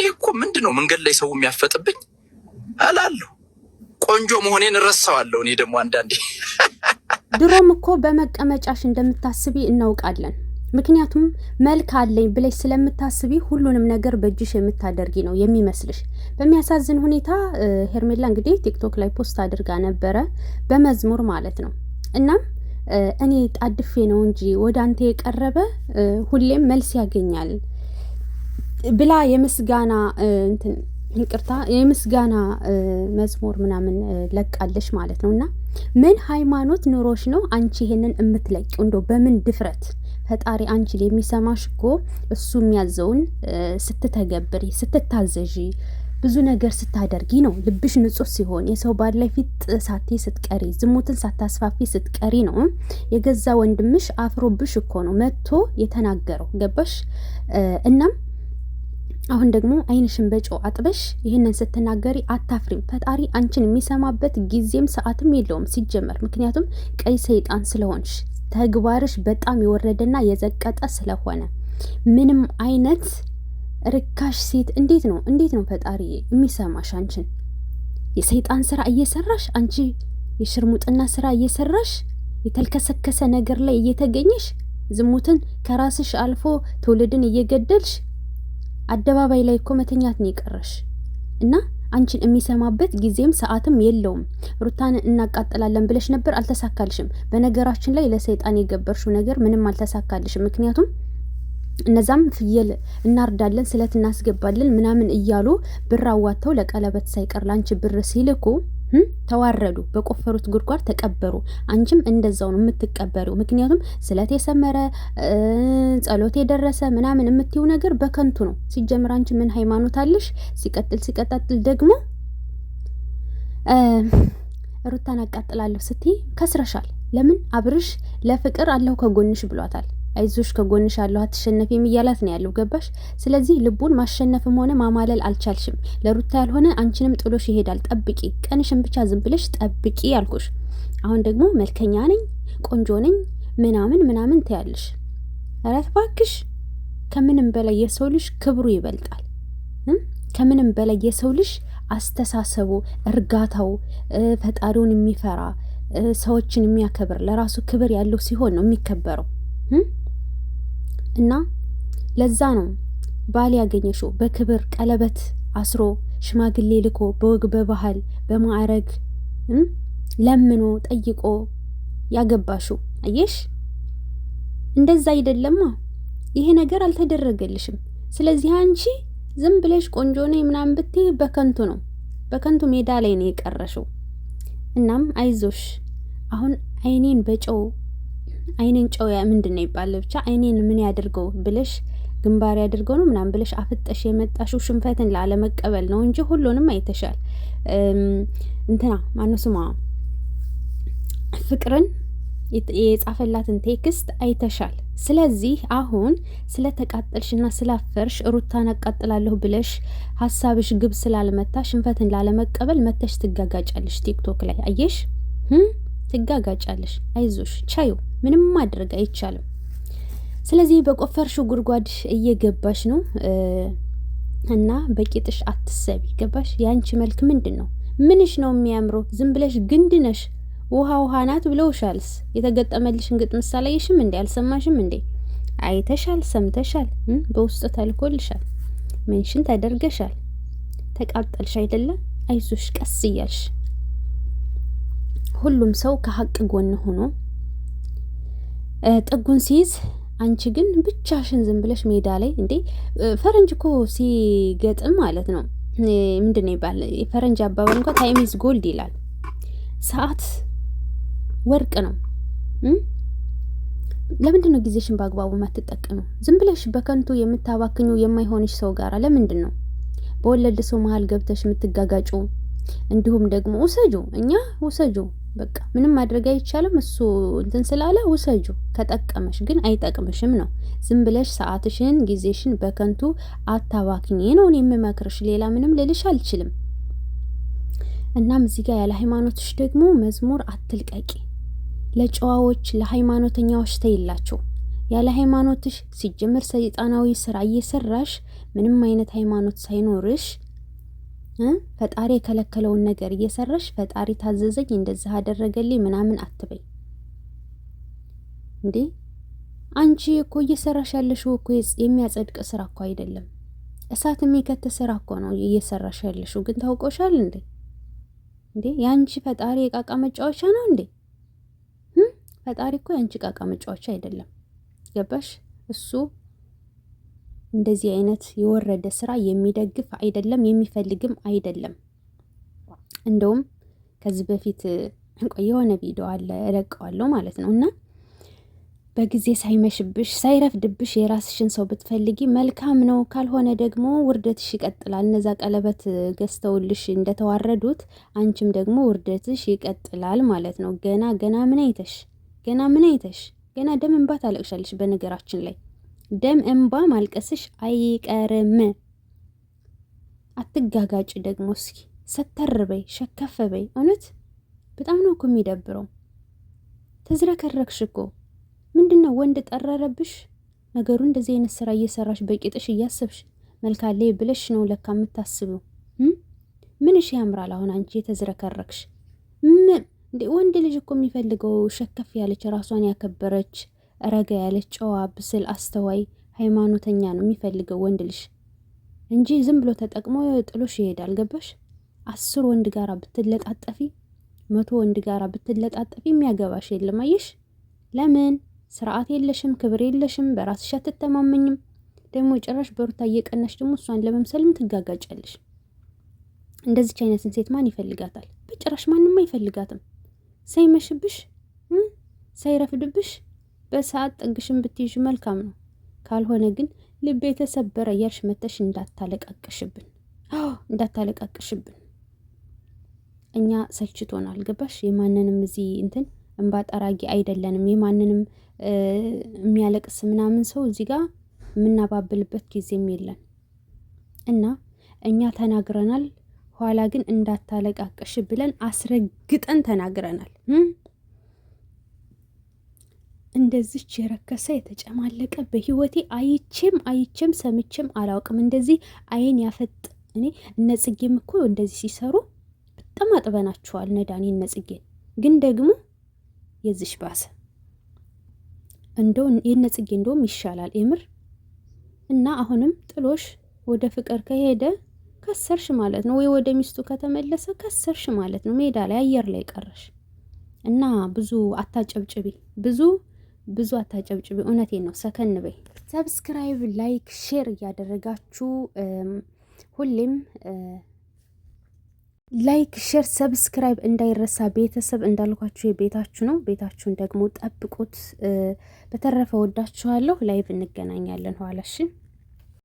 እኔ እኮ ምንድነው መንገድ ላይ ሰው የሚያፈጥብኝ አላለሁ። ቆንጆ መሆኔን እረሳዋለሁ። እኔ ደግሞ አንዳንዴ ድሮም እኮ በመቀመጫሽ እንደምታስቢ እናውቃለን። ምክንያቱም መልክ አለኝ ብለሽ ስለምታስቢ ሁሉንም ነገር በእጅሽ የምታደርጊ ነው የሚመስልሽ። በሚያሳዝን ሁኔታ ሄርሜላ እንግዲህ ቲክቶክ ላይ ፖስት አድርጋ ነበረ በመዝሙር ማለት ነው። እናም እኔ ጣድፌ ነው እንጂ ወደ አንተ የቀረበ ሁሌም መልስ ያገኛል ብላ የምስጋና ይቅርታ የምስጋና መዝሙር ምናምን ለቃለሽ ማለት ነው። እና ምን ሃይማኖት ኑሮሽ ነው አንቺ ይሄንን እምትለቂው? እንደው በምን ድፍረት? ፈጣሪ አንቺን የሚሰማሽ እኮ እሱ የሚያዘውን ስትተገብሪ ስትታዘዢ ብዙ ነገር ስታደርጊ ነው። ልብሽ ንጹህ ሲሆን የሰው ባል ላይ ፊት ሳቴ ስትቀሪ ዝሙትን ሳታስፋፊ ስትቀሪ ነው። የገዛ ወንድምሽ አፍሮብሽ እኮ ነው መጥቶ የተናገረው ገባሽ? እናም አሁን ደግሞ አይንሽን በጨው አጥበሽ ይህንን ስትናገሪ አታፍሪም? ፈጣሪ አንቺን የሚሰማበት ጊዜም ሰዓትም የለውም ሲጀመር። ምክንያቱም ቀይ ሰይጣን ስለሆንሽ ተግባርሽ በጣም የወረደና የዘቀጠ ስለሆነ ምንም አይነት ርካሽ ሴት እንዴት ነው ፈጣሪ የሚሰማሽ? አንቺን የሰይጣን ስራ እየሰራሽ አንቺ የሽርሙጥና ስራ እየሰራሽ የተልከሰከሰ ነገር ላይ እየተገኘሽ ዝሙትን ከራስሽ አልፎ ትውልድን እየገደልሽ አደባባይ ላይ እኮ መተኛት ነው የቀረሽ። እና አንቺን የሚሰማበት ጊዜም ሰዓትም የለውም። ሩታን እናቃጥላለን ብለሽ ነበር፣ አልተሳካልሽም። በነገራችን ላይ ለሰይጣን የገበርሽው ነገር ምንም አልተሳካልሽም። ምክንያቱም እነዛም ፍየል እናርዳለን ስለት እናስገባለን ምናምን እያሉ ብር አዋተው ለቀለበት ሳይቀር ላንቺ ብር ሲልኩ ተዋረዱ፣ በቆፈሩት ጉድጓድ ተቀበሩ። አንቺም እንደዛው ነው የምትቀበሪው። ምክንያቱም ስለት የሰመረ ጸሎት የደረሰ ምናምን የምትይው ነገር በከንቱ ነው። ሲጀምር አንቺ ምን ሃይማኖት አለሽ? ሲቀጥል ደግሞ ሩታን አቃጥላለሁ ስትይ ከስረሻል። ለምን? አብርሽ ለፍቅር አለው ከጎንሽ ብሏታል። አይዞሽ ከጎንሽ አለው አትሸነፊም እያላት ነው ያለው ገባሽ? ስለዚህ ልቡን ማሸነፍም ሆነ ማማለል አልቻልሽም። ለሩታ ያልሆነ አንቺንም ጥሎሽ ይሄዳል። ጠብቂ፣ ቀንሽን ብቻ ዝም ብለሽ ጠብቂ ያልኩሽ። አሁን ደግሞ መልከኛ ነኝ ቆንጆ ነኝ ምናምን ትያለሽ። ኧረ እባክሽ፣ ከምንም በላይ የሰው ልጅ ክብሩ ይበልጣል። ከምንም በላይ የሰው ልጅ አስተሳሰቡ፣ እርጋታው፣ ፈጣሪውን የሚፈራ ሰዎችን የሚያከብር ለራሱ ክብር ያለው ሲሆን ነው የሚከበረው። እና ለዛ ነው ባል ያገኘሽው በክብር ቀለበት አስሮ ሽማግሌ ልኮ በወግ በባህል በማዕረግ ለምኖ ጠይቆ ያገባሽው። አየሽ፣ እንደዛ አይደለማ። ይሄ ነገር አልተደረገልሽም። ስለዚህ አንቺ ዝም ብለሽ ቆንጆ ነኝ ምናምን ብትይ በከንቱ ነው፣ በከንቱ ሜዳ ላይ ነው የቀረሽው። እናም አይዞሽ፣ አሁን አይኔን በጨው አይኔን ጨው ምንድን ነው ይባላል? ብቻ አይኔን ምን ያድርገው ብለሽ ግንባር ያድርገው ነው ምናምን ብለሽ አፍጠሽ የመጣሽው ሽንፈትን ላለመቀበል ነው እንጂ ሁሉንም አይተሻል። እንትና ማነው ስሟ ፍቅርን የጻፈላትን ቴክስት አይተሻል። ስለዚህ አሁን ስለተቃጠልሽና ስላፈርሽ ሩታን አቃጥላለሁ ብለሽ ሀሳብሽ ግብ ስላልመታ ሽንፈትን ላለመቀበል መተሽ ትጋጋጫለሽ ቲክቶክ ላይ አየሽ፣ ትጋጋጫለሽ። አይዞሽ ቻዩ፣ ምንም ማድረግ አይቻልም። ስለዚህ በቆፈርሽው ጉድጓድ እየገባሽ ነው እና በቂጥሽ አትሰቢ ገባሽ? የአንቺ መልክ ምንድን ነው? ምንሽ ነው የሚያምረው? ዝም ብለሽ ግንድ ነሽ። ውሃ ናት ብለውሻልስ? የተገጠመልሽን ግጥም ሳላየሽም እንዴ? አልሰማሽም እንዴ? አይተሻል፣ ሰምተሻል፣ በውስጥ ተልኮልሻል፣ ሜንሽን ተደርገሻል። ተቃጠልሽ አይደለ? አይዞሽ ቀስ እያልሽ ሁሉም ሰው ከሀቅ ጎን ሆኖ ጥጉን ሲይዝ፣ አንቺ ግን ብቻሽን ዝም ብለሽ ሜዳ ላይ እንዴ። ፈረንጅ እኮ ሲገጥም ማለት ነው ምንድን ነው ይባል? የፈረንጅ አባባል እንኳን ታይም ኢዝ ጎልድ ይላል። ሰዓት ወርቅ ነው። ለምንድን ነው ጊዜሽን በአግባቡ ማትጠቀሙ? ዝም ብለሽ በከንቱ የምታባክኙ የማይሆንሽ ሰው ጋር ለምንድን ነው በወለድ ሰው መሀል ገብተሽ የምትጋጋጩ? እንዲሁም ደግሞ ውሰጁ በቃ ምንም ማድረግ አይቻልም። እሱ እንትን ስላለ ውሰጁ። ከጠቀመሽ ግን አይጠቅምሽም ነው። ዝም ብለሽ ሰዓትሽን ጊዜሽን በከንቱ አታባክኝ ነው የምመክርሽ። ሌላ ምንም ልልሽ አልችልም። እናም እዚህ ጋር ያለ ሃይማኖትሽ ደግሞ መዝሙር አትልቀቂ። ለጨዋዎች ለሃይማኖተኛዎች ተይላቸው። ያለ ሃይማኖትሽ ሲጀምር ሰይጣናዊ ስራ እየሰራሽ ምንም አይነት ሃይማኖት ሳይኖርሽ ፈጣሪ የከለከለውን ነገር እየሰራሽ ፈጣሪ ታዘዘኝ እንደዚህ አደረገልኝ ምናምን አትበይ እንዴ። አንቺ እኮ እየሰራሽ ያለሽው እኮ የሚያጸድቅ ስራ እኮ አይደለም፣ እሳት የሚከት ስራ እኮ ነው እየሰራሽ ያለሽው። ግን ታውቆሻል እንዴ? ያንቺ ፈጣሪ የቃቃ መጫወቻ ነው እንዴ? ፈጣሪ እኮ ያንቺ ቃቃ መጫወቻ አይደለም። ገባሽ? እሱ እንደዚህ አይነት የወረደ ስራ የሚደግፍ አይደለም፣ የሚፈልግም አይደለም። እንደውም ከዚህ በፊት የሆነ ቪዲዮ አለ እለቀዋለሁ ማለት ነው። እና በጊዜ ሳይመሽብሽ ሳይረፍድብሽ የራስሽን ሰው ብትፈልጊ መልካም ነው። ካልሆነ ደግሞ ውርደትሽ ይቀጥላል። እነዛ ቀለበት ገዝተውልሽ እንደተዋረዱት አንቺም ደግሞ ውርደትሽ ይቀጥላል ማለት ነው። ገና ምን አይተሽ ገና ደም እንባ ታለቅሻለሽ። በነገራችን ላይ ደም እንባ ማልቀስሽ አይቀርም። አትጋጋጭ ደግሞ እስኪ ሰተር በይ፣ ሸከፍ በይ። እውነት በጣም ነው እኮ የሚደብረው። ተዝረከረክሽ እኮ ምንድነው? ወንድ ጠረረብሽ ነገሩ። እንደዚህ አይነት ስራ እየሰራሽ በቂጥሽ እያሰብሽ መልካሌ ብለሽ ነው ለካ የምታስቢው። ምንሽ ያምራል አሁን አንቺ የተዝረከረክሽ። ወንድ ልጅ እኮ የሚፈልገው ሸከፍ ያለች ራሷን ያከበረች ረጋ ያለች ጨዋ፣ ብስል፣ አስተዋይ፣ ሃይማኖተኛ ነው የሚፈልገው ወንድ ልጅ እንጂ ዝም ብሎ ተጠቅሞ ጥሎሽ ይሄዳል። ገባሽ? 10 ወንድ ጋራ ብትለጣጠፊ 100 ወንድ ጋራ ብትለጣጠፊ የሚያገባሽ የለም። አየሽ? ለምን ስርዓት የለሽም፣ ክብር የለሽም፣ በራስሽ አትተማመኝም። ደግሞ ጭራሽ በሩታ እየቀናሽ ደግሞ እሷን ለመምሰልም ትጋጋጫለሽ። እንደዚች አይነትን ሴት ማን ይፈልጋታል? በጭራሽ ማንም አይፈልጋትም። ሳይመሽብሽ ሳይረፍድብሽ በሰዓት ጥግሽን ብትይዥ መልካም ነው። ካልሆነ ግን ልቤ የተሰበረ እያልሽ መተሽ እንዳታለቃቅሽብን። እንዳታለቃቅሽብን። እኛ ሰልችቶናል። ገባሽ? የማንንም እዚህ እንባ ጠራጊ አይደለንም። የማንንም የሚያለቅስ ምናምን ሰው እዚህ ጋር የምናባብልበት ጊዜም የለን እና እኛ ተናግረናል። ኋላ ግን እንዳታለቃቅሽ ብለን አስረግጠን ተናግረናል። እንደዚች የረከሰ የተጨማለቀ በህይወቴ አይቼም ሰምቼም አላውቅም። እንደዚህ አይን ያፈጥ እነ ጽጌም እኮ እንደዚህ ሲሰሩ በጣም አጥበናቸዋል። ነዳኒ እነ ጽጌን ግን ደግሞ የዚሽ ባሰ። እንደው የነ ጽጌ እንደውም ይሻላል የምር። እና አሁንም ጥሎሽ ወደ ፍቅር ከሄደ ከሰርሽ ማለት ነው፣ ወይ ወደ ሚስቱ ከተመለሰ ከሰርሽ ማለት ነው። ሜዳ ላይ አየር ላይ ቀረሽ እና ብዙ አታጨብጭቢ፣ ብዙ አታጨብጭቢ። እውነቴን ነው። ሰከን በይ። ሰብስክራይብ፣ ላይክ፣ ሼር እያደረጋችሁ ሁሌም ላይክ፣ ሼር፣ ሰብስክራይብ እንዳይረሳ። ቤተሰብ እንዳልኳችሁ የቤታችሁ ነው። ቤታችሁን ደግሞ ጠብቁት። በተረፈ ወዳችኋለሁ። ላይቭ እንገናኛለን ኋላ። እሺ።